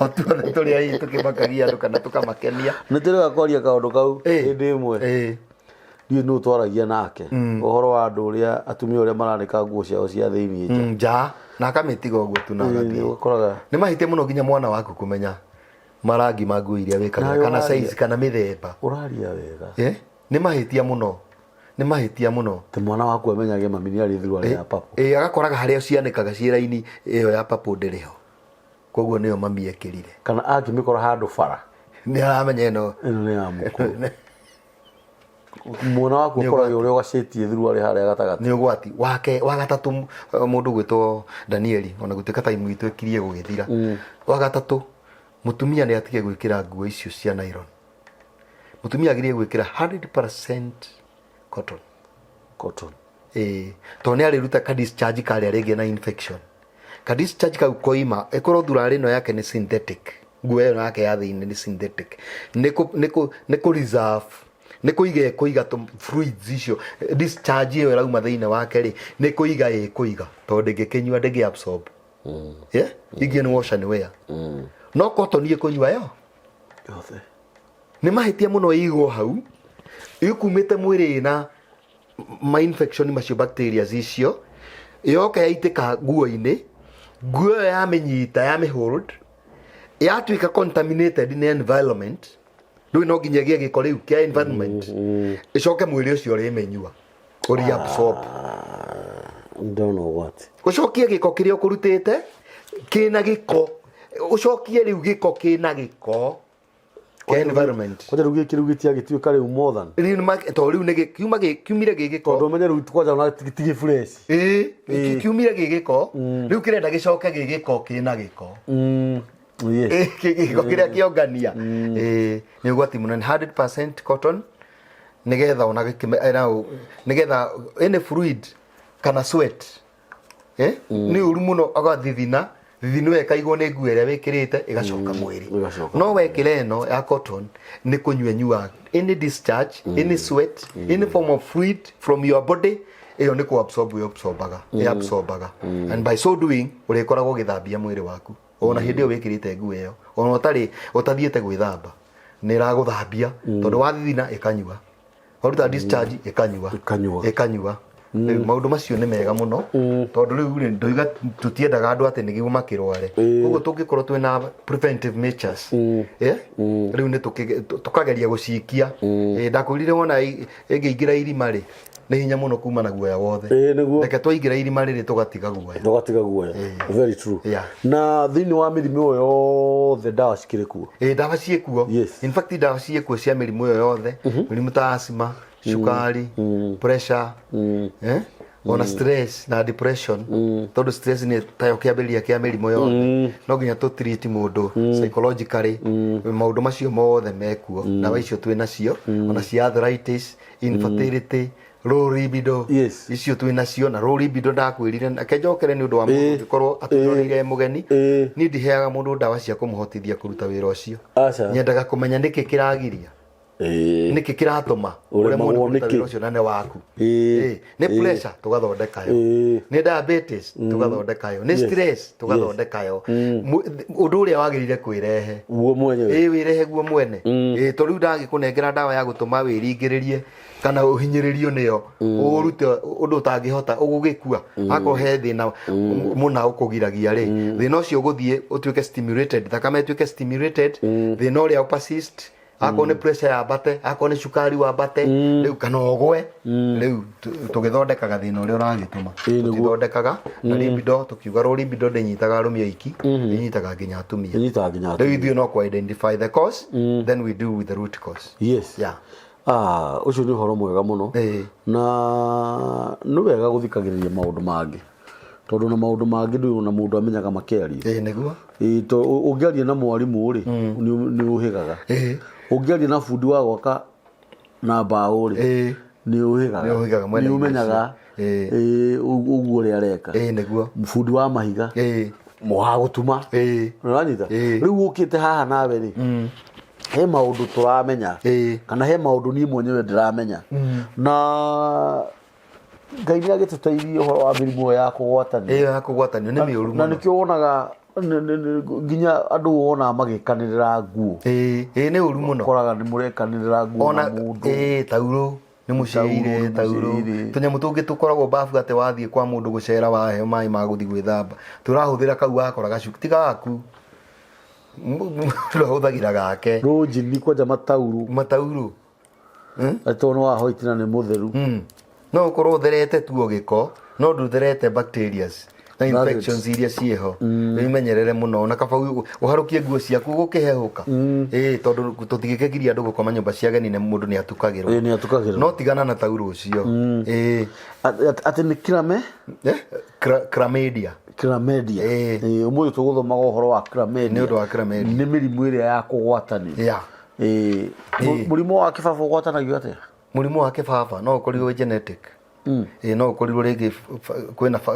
atuone turi ai tukimakagia andu kana tukamakenia ni turiga kwaria kaundu kau hindi imwe ni no twaragia nake uhoro wa andu uria atumia uria maranika nguo ciao cia thiini nja na akamitiga uguo tu na gathie ukoraga ni mahite muno nginya mwana waku kumenya marangi ma nguo iria wikaga kana size kana mithemba uraria wega ni mahitia muno te mwana waku amenyage mami ni ari thirwa ya papo agakoraga haria cianikaga ciira-ini iyo ya papo ndiriho koguo niyo mami ekirire kana angimikora handu bara ni aramenya no ni ya muko Muona waku ũkoragwo ũrĩa ũgacetie through arĩ harĩa gatagatĩ. Nĩ ũgwati wa gatatũ mũndũ gwĩtwo Danieli ona gũtuĩka time itũ ĩkirie gũgĩthira. Wa gatatũ mutumia nĩ atige gwĩkĩra nguo icio cia nylon. Mutumia agĩrĩire gwĩkĩra 100% cotton. Cotton. To nĩ arĩruta ka discharge karĩa rĩngĩ na infection. Ka discharge kau koima ĩkorwo thurarĩ ĩno yake nĩ synthetic. Nguo ĩyo yake ya thĩinĩ nĩ synthetic. Nĩ kũ reserve nĩ kũiga fluids icio discharge ĩyo ĩrauma thĩinĩ wake rĩ nĩ kũiga tondũ ndĩngĩkĩnyua ndĩngĩ absorb. Ingĩ nĩ wash and wear. No cotton ĩkũnyua yo yothe nĩ mahĩtia mũno igwo hau ikumĩte mwĩrĩ na ma infection macio bacteria icio yoka yaitĩka nguo-inĩ, nguo ĩyo yamĩnyita yamĩhold yatuĩka contaminated in environment. Rĩu no nginya gĩe gĩko rĩu kĩa environment ĩcoke mwĩrĩ ũcio ũrĩmenyua ũrĩ absorb. Don't know what. Ũcokie gĩko kĩrĩa ũkũrutĩte kĩna gĩko ũcokie rĩu gĩko kĩna gĩko kĩa environment. Kwaja rĩu gĩkĩ rĩu gĩtiagĩtuĩka rĩu more than. Rĩu nĩ kiumire gĩgĩko. Tondũ ũmenye rĩu kwaja ona tigĩ fresh. Kiumire gĩgĩko rĩu kĩrenda gĩcoke gĩgĩko kĩna gĩko. Gĩko kĩrĩa kĩongania. Nĩ ũgwati mũno 100% cotton nĩgetha ona nĩgetha any fluid kana sweat nĩ ũru mũno agathithina thithino ĩkaigwo nĩ nguo ĩrĩa wĩkĩrĩte ĩgacoka mwĩrĩ. No wekĩre ĩno ya cotton nĩ kũnyua any discharge, any sweat, any form of fluid from your body ĩyo nĩ absorbaga. And by so doing ũrĩkoragwo ũgĩthambia mwĩrĩ waku. Ona hĩndĩ ĩyo wĩkĩrĩte nguo ĩyo ona ũtathiĩte gwĩthamba nĩ ĩragũthambia tondũ wathithina ĩkanyua. Waruta discharge ĩkanyua. Maũndũ macio nĩ mega mũno tondũ rĩu ndoiga tũtiendaga andũ atĩ nĩguo makĩrware. Koguo tũngĩkorwo twĩna preventive measures rĩu nĩ tũkageria gũcikia. Ndakwĩrire wona ĩngĩingĩra irima rĩ nĩ hinya mũno kuma na guoya wothe. Reke twaingĩra irima rĩrĩ tũgatiga guoya. Very true. Na thĩinĩ wa mĩrimũ ĩyo yothe ndawa cikĩrĩ kuo. Ndawa ciĩkuo. In fact ndawa ciĩkuo cia mĩrimũ ĩyo yothe, mĩrimũ ta asthma, cukari, pressure, ona stress na depression. Tondũ stress nĩ tayo kĩambĩrĩria kĩa mĩrimũ yothe. No nginya tũ treat mũndũ psychologically. Maũndũ macio mothe mekuo. Ndawa icio twĩ nacio ona cia arthritis, infertility, low libido. Icio twĩ nacio na low libido ndakwĩrire reke njokere nĩ ũndũ wa mũndũ ũngĩkorwo atũrĩire mũgeni. Niĩ ndiheaga mũndũ ndawa cia kũmũhotithia kũruta wĩra ũcio. Nyendaga kũmenya nĩkĩ kĩragiria. Nĩkĩ kĩratũma ũremwo nĩ kũruta wĩra ũcio na nĩ waku. Nĩ pressure tũgathondeka yo. Nĩ diabetes tũgathondeka yo. Nĩ stress tũgathondeka yo. Ũndũ ũrĩa wagĩrĩire kwĩrehe guo mwenyewe. Wĩrehe guo mwene. Tondũ rĩu ndangĩkũnengera ndawa ya gũtũma wĩringĩrĩrie kana ũhinyĩrĩrio nĩyo ũrute ũndũ ũtangĩhota ũgũgĩkua akorwo he thĩna mũna ũkũgiragia rĩ thĩna ũcio ũgũthiĩ ũtuĩke stimulated thakame ĩtuĩke stimulated thĩna ũrĩa persist akorwo nĩ pressure yambate akorwo nĩ cukari wambate rĩu kana ũgwe rĩu tũgĩthondekaga thĩna ũrĩa ũragĩtũma tũthondekaga na libido tũkiuga ro libido ndĩnyitaga arũme aiki ĩnyitaga nginya atumia rĩu ithuĩ no kũ identify the cause then we deal with the root cause. Ũcio nĩ ũhoro mwega mũno na nĩ wega gũthikagĩrĩria maũndũ mangĩ tondũ na maũndũ mangĩ ndũĩ na mũndũ amenyaga makĩaria. Nĩguo ũngĩaria na mwarimũ rĩ nĩ ũhĩgaga. Ũngĩaria na bundi wa gwaka na mbaũ rĩ nĩ ũhĩgaga nĩ ũmenyaga ũguo ũrĩa areka. Bundi wa mahiga wa gũtuma ũranyita rĩu ũkĩte haha nawe rĩ he maũndũ tũramenya kana he maũndũ niĩ mwenyewe ndĩramenya na Ngai nĩ agĩtũteithia ũhoro wa mĩrimũ ya kũgwatanio nĩ mĩũru mũno na nĩkĩo wonaga nginya andũ wona magĩkanĩrĩra nguo nĩ ũru mũno ũkoraga nĩ mũrekanĩrĩra nguo na mũndũ taurũ nĩ mũcĩire taurũ tũnyamũ tũngĩ tũkoragwo bafu atĩ wathiĩ kwa mũndũ gũcera waheo maĩ ma gũthiĩ gwĩthamba tũrahũthĩra kau wakoraga gacuku ti gaku tũrahũthagĩra gake rũnjini kwanja mataurũ atĩ no ahoitina nĩ mũtheru no ũkorwo ũtherete tu gĩko no ndũtherete bacteria na infections iria ciĩho imenyerere muno na kaba uharukie nguo ciaku gukihehuka tondu tutigĩkĩgiria andũ gũkoma nyũmba cia ageni nĩ mũndũ nĩ atukagĩrwo no tigana na tauro ũcio atĩ nĩ kirame chlamydia ũmũthĩ tũgũthomaga ũhoro wa chlamydia nĩ ũndũ wa chlamydia nĩ mĩrimũ ĩrĩa ya kũgwatanio mũrimũ wa kĩbaba ũgwatanagio atĩa mũrimũ wa kĩbaba no ũkorirwo genetic no ũkorirwo rĩngĩ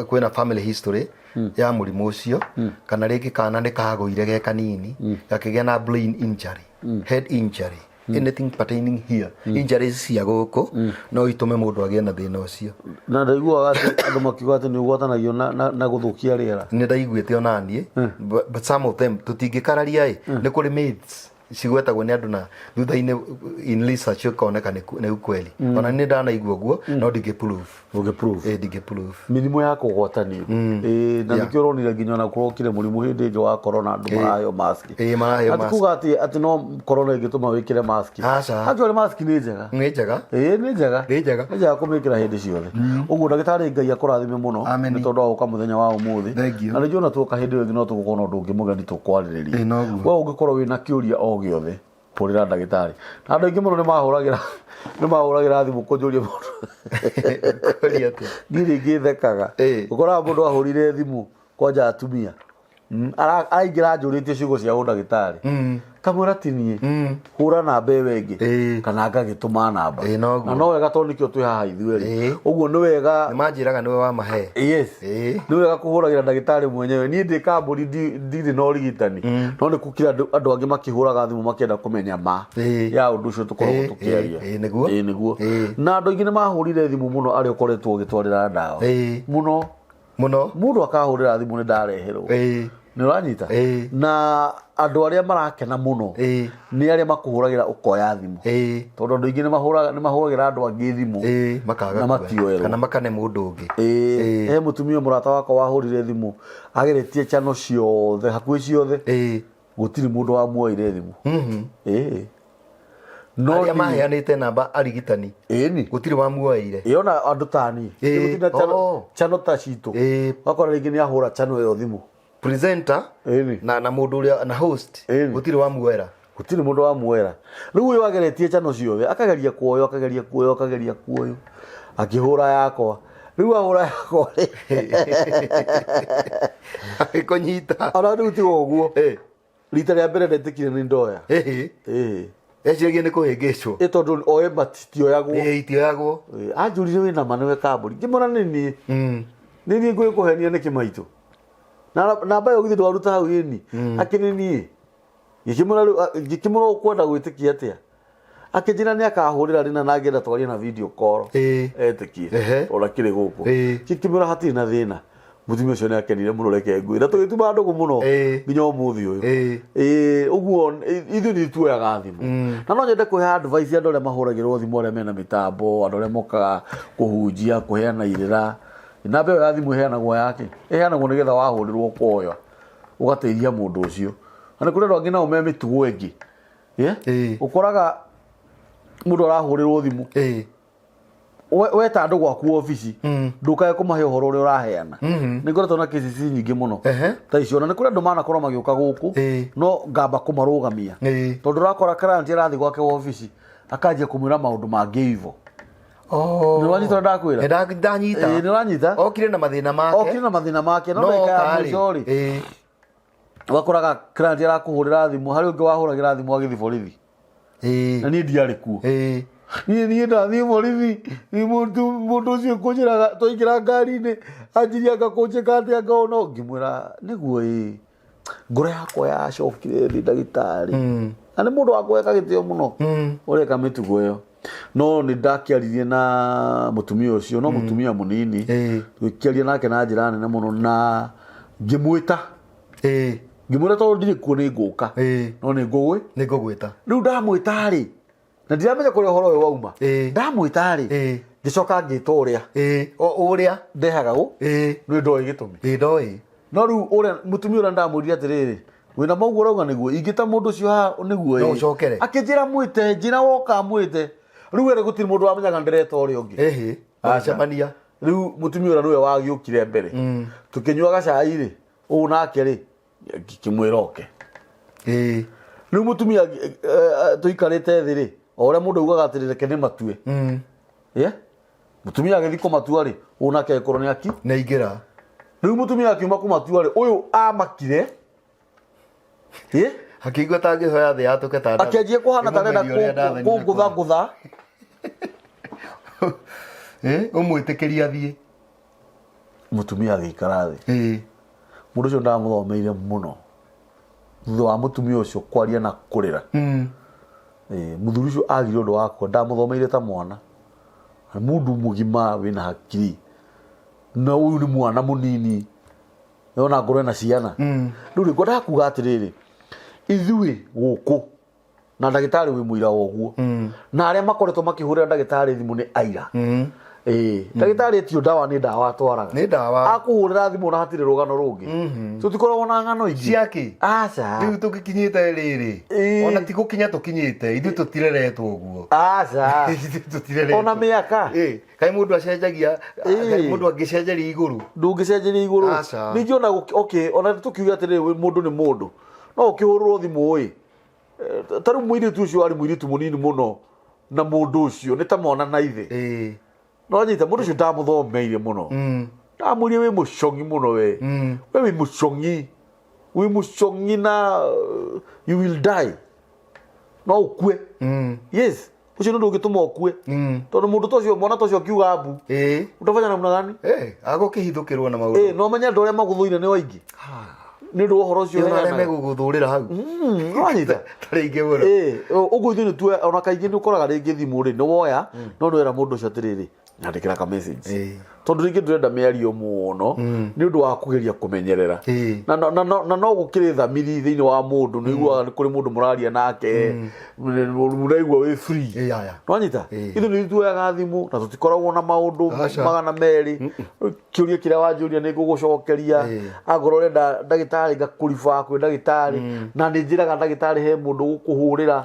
kwĩna family history ya mũrimũ ũcio kana rĩngĩ kana nĩ kagũire ge kanini gakĩgĩa na brain injury head injury anything pertaining here injuries cia gũkũ no itume mũndũ agĩe na thĩna ũcio na ndaiguaga atĩ andũ makiuga atĩ nĩ ũgwatanagio na gũthũkia rĩera nĩ ndaiguĩte ona niĩ but some of them tũtingĩkararia nĩ kũrĩ myths cigwetagwo nĩ andũ na thutha-inĩ in research ũkoneka nĩ ukweli ona nĩ ndanaigua ũguo no ndingĩprove mĩrimũ ya kũgwatanio na nĩkĩo ũronire nginya ona kũrokire mũrimũ hĩndĩ ĩngĩ wa corona andũ maraheo mask atikuga atĩ no corona ĩngĩtũma wĩkĩre mask actually mask nĩ njega nĩ njega kũmĩkĩra hĩndĩ ciothe ũguo ndagĩtarĩ Ngai akũrathime mũno nĩ tondũ wa gũka mũthenya wa ũmũthĩ na nĩnjũĩ ona tuoka hĩndĩ ĩyo ĩngĩ no tũgũkorwo na ũndũ ũngĩ mũgeni tũkwarĩrĩria we ũngĩkorwo wĩna kĩũria o gĩothe hũrĩra ndagĩtarĩ na andũ aingĩ mũno nĩ mahũragĩra thimũ kũnjũria mũndũ niĩ rĩngĩ thekaga ũkoraga mũndũ ahũrire thimũ kwanja atumia araingĩra njũrĩtie ciugo cia ũndagĩtarĩ kamwĩra ti niĩ hũra namba ĩyo ĩngĩ kana ngagĩtũma namba na no wega tondũ nĩkĩo twĩ haha ithuerĩ ũguo nĩ wega nĩmanjĩraga nĩwe wamahe nĩ wega kũhũragĩra ndagĩtarĩ mwenyewe niĩ ndĩ kambũri ndirĩ na ũrigitani no nĩ kũkira andũ angĩ makĩhũraga thimũ makĩenda kũmenya ma ya ũndũ ũcio tũkoragwo tũkĩaria nĩguo na andũ aingĩ nĩ mahũrire thimũ mũno arĩa ũkoretwo ũgĩtwarĩra ndawa mũno mũndũ akahũrĩra thimũ nĩ ndareherwo nĩ ũranyita na andũ arĩa marakena mũno nĩ arĩa makũhũragĩra ũkoya thimũ tondũ andũ aingĩ nĩ mahũragĩra andũ angĩ thimũ na matioerwo kana makane mũndũ ũngĩ he mũtumia mũrata wakwa wahũrire thimũ ageretie channel ciothe hakuhĩ ciothe gũtirĩ mũndũ wamuoire thimũ no arĩa maheanĩte namba arigitani gũtirĩ wamuoire ona andũ tani channel ta citũ wakora rĩngĩ nĩ ahũra channel ĩyo thimũ presenter na mũndũ ũrĩa na host gũtirĩ wamuoera gũtirĩ mũndũ wamuoera rĩu ũyũ ageretie channel ciothe akageria kuoyo akĩhũra yakwa rĩu ahũra yakwa agĩkũnyita ona rĩu tiga ũguo rita rĩa mbere ndetĩkire nĩ ndoya eciria nĩ kũhĩngĩcwo tondũ oe matitioyagwo itioyagwo anjũrire wĩna ma nĩwe kambũri ngĩmwĩra nĩ niĩ ngũkũhenia nĩ kĩmaitũ na namba ĩyo githĩ ndwaruta hau ĩni akĩnĩ niĩ ngĩkĩmũra ũkwenda gwĩtĩkia atĩa akĩnjĩra nĩ akahũrĩra rĩna na angĩenda twarie na video call etĩkie ona kĩrĩ gũkũ ngĩkĩmũra hatirĩ na thĩna mũtumia ũcio nĩ akenire mũno reke ngwĩra tũgĩtuma ndũgũ mũno nginya ũmũthĩ ũyũ ũguo ithuĩ nĩ tuoyaga thimũ na no nyende kũhe advice andũ arĩa mahũragĩrwo thimũ arĩa mena mĩtambo andũ arĩa mokaga kũhunjia kũheana irĩra namba ĩyo ya thimũ ĩheanagwo yake ĩheanagwo nĩgetha wahũrĩrwo kuoya ũgateithia mũndũ ũcio na nĩ kũrĩ andũ angĩ nao me mĩtugo ĩngĩ ũkoraga mũndũ arahũrĩrwo thimũ weta andũ gwaku obici ndũkae kũmahe ũhoro ũrĩa ũraheana nĩ ngoretwo na cases nyingĩ mũno ta icio na nĩ kũrĩ andũ manakorwo magĩũka gũkũ no ngamba kũmarũgamia tondũ ũrakora client arathiĩ gwake obici akanjia kũmwĩra maũndũ mangĩ ivo nĩ wanyita ndakwĩra ndanyita nĩ wanyita okire na mathĩna make no eka mũico-rĩ wakoraga client arakũhũrĩra thimũ harĩ ũngĩ wahũragĩra thimũ agĩthiĩ borithi na niĩ ndiarĩ kuo niĩ ndathiĩ borithi mũndũ ũcio kũnjĩraga twaingĩra ngari-inĩ anjiria ngakũnjĩka atĩa ngona ngĩmwĩra nĩguo ngoro yakwa yacokire thĩ ndagĩtarĩ na nĩ mũndũ wakuoeka gĩtĩo mũno ũreka mĩtugo ĩyo no nĩ ndakĩaririe na mũtumia ũcio no mũtumia mũnini gũkĩaria nake na njĩra nene mũno na ngĩmwĩta ngĩmwĩra tondũ ndirĩ kuo nĩ ngũka no nĩ ngũgwĩta rĩu ndamwĩta-rĩ na ndiramenya kũrĩa ũhoro ũyũ wauma ndamwĩta-rĩ ngĩcoka ngĩta ũrĩa ndehaga nĩ ndoĩ gĩtũmi no rĩu ũrĩa mũtumia ũrĩa ndamwĩrire atĩrĩrĩ wĩna mauguo ũrauga nĩguo ingĩta mũndũ ũcio haha nĩguo akĩnjĩra mwĩte njĩra woka mwĩte rĩu gũtirĩ mũndũ wamenyaga ndereta ũrĩa ũngĩ acemania riu mutumia ura niwe wagiukire mbere tukinyuaga cai ri u nake ri kimwiroke riu mutumia tuikarite thi ri ore mundu ugaga atireke ni matue mutumia agithi kumatua ri u nake ekoro ni aki na igira riu mutumia akiuma kumatua ri uyu amakire akigwa tangihoya thi yatuke tanda akianjie kuhana tarenda kungutha umwitikiria thie mutumia agikara thi mundu ucio ndamuthomeire muno thutha wa mutumia ucio kwaria na kurira muthuri ucio agire undu wakwa ndamuthomeire ta mwana mundu mugima wina hakiri na uyu ni mwana munini yona ngoro na ciana riu ri ngoda kuga atiriri ithui guku na ndagitari wi muira woguo na aria makoretwo makihurira ndagitari thimu ni aira ndagitari tio dawa ni dawa twaraga ni dawa akuhurira thimu na hatire rugano rungi tutikoragwo na ngano ingi ciaki aca riu tukikinyite riri ona tigukinya tukinyite ithu tutireretwo uguo aca tutireretwo ona miaka kai mundu acenjagia mundu angicenjeria iguru ndungicenjeria iguru ningi ona okay ona tukiuga atiriri mundu ni mundu no ukihururwo thimu ui taru muiritu ucio ari muiritu munini muno na mundu ucio ni ta mwana na ithe no nyita mundu ucio ndamuthomeire muno ndamwire wi mucongi muno we wi mucongi na you will die no ukue yes ucio ndu ngituma ukue tondu mundu tocio mwana tocio kiuga abu utafanya namna gani agukihithukirwo na maundu no menya ndu aria maguthuire ni waingi ni ndu uhoro ucio na reme guguthurira hau wanyita taringi woro uguo ithu ni tu ona kaingi ni ukoraga ringi thimu ri ni woya no ndwera mundu ucio atiriri nyandikira ka message tondu ringi ndurenda miario muno ni undu wa kugeria kumenyerera na no gukiri thamiri thiini wa mundu ni igua ni kuri mundu muraria nake muraigua wi free wanyita ithu ni tuoyaga thimu na tutikoragwo na maundu magana meri kiuria kiria wanjuria ni ngugucokeria agoro renda ndagitari ngakurifa kwi ndagitari na ni njiraga ndagitari he mundu gukuhurira